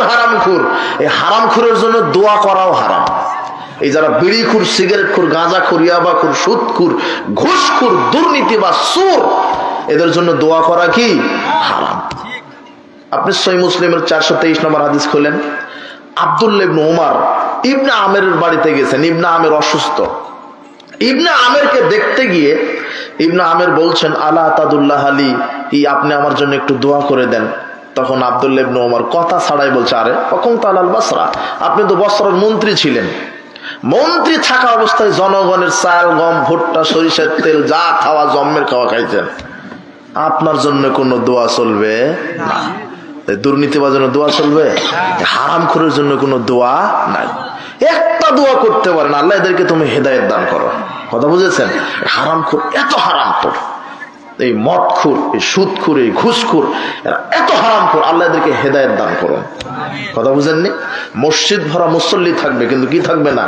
ঘুরের হারামখোর, এই হারামখোরের জন্য দোয়া করাও হারাম। এই যারা বিড়িখোর, সিগারেটখোর, গাঁজাখোর, ইয়াবাখোর, সুদখোর, ঘুষখোর, দুর্নীতিবাজ, চোর, এদের জন্য দোয়া করা কি হারাম। আপনি সহিহ মুসলিমের 423 নম্বর হাদিস খোলেন। আব্দুল্লাহ ইবনে উমর ইবনে আমেরের বাড়িতে গেছেন। ইবনে আমের অসুস্থ। ইবনে আমেরকে দেখতে গিয়ে ইবনে আমের বলছেন, আলা তাদুল্লাহ আলী, আপনি আমার জন্য একটু দোয়া করে দেন। তখন আব্দুল্লাহ ইবনে উমর কথা ছাড়াই বলছে, আরে কুনতা আলাল বসরা, আপনি তো বসরার মন্ত্রী ছিলেন। মন্ত্রী থাকা অবস্থায় জনগণের চাল, গম, ভুট্টা, সরিষার তেল যা খাওয়া, জম্মের খাওয়া খাইছেন। আপনার জন্য কোনো দোয়া চলবে না। দুর্নীতিবাজের দোয়া চলবে? হারামখোরের জন্য কোনো দোয়া নাই। একটা দোয়া করতে পারেন, আল্লাহ এদেরকে তুমি হেদায়েত দান করো। কথা বুঝেছেন? হারামখোর এত হারামখোর, এই মদখোর, এই সুদখোর, এই ঘুষখোর, এরা এত হারামখোর, আল্লাহ এদেরকে হেদায়েত দান করো। কথা বুঝেননি? মসজিদ ভরা মুসল্লি থাকবে, কিন্তু কি থাকবে না?